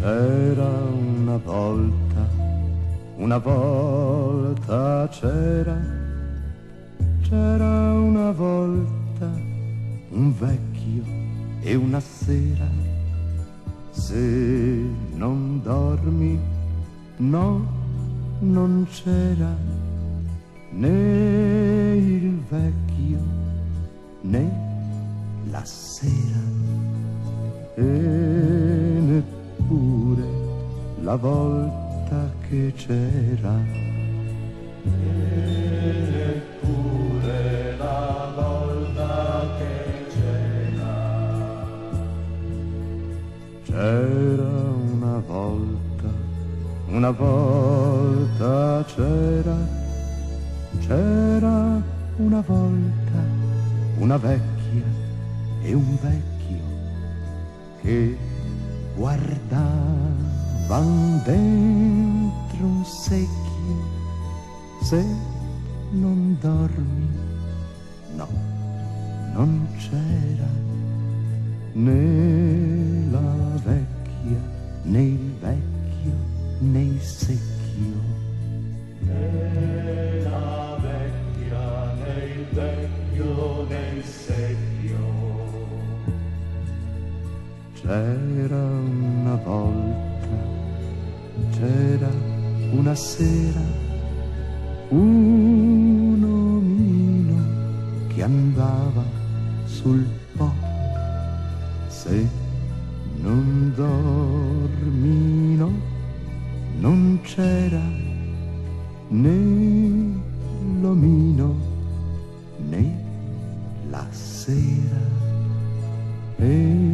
C'era una volta c'era una volta un vecchio e una sera. Se non dormi, no, non c'era né il vecchio né la sera, e neppure la volta che c'era, e neppure la volta che c'era. C'era una volta c'era una volta una vecchia e un vecchio che guardavan dentro un secchio. Se non dormi, no, non c'era né la vecchia né il vecchio né il secchio, né la vecchia né il vecchio né il secchio. C'era una volta, c'era una sera, un omino che andava sul Po. Se non dormi, no, non c'era né l'omino né la sera, e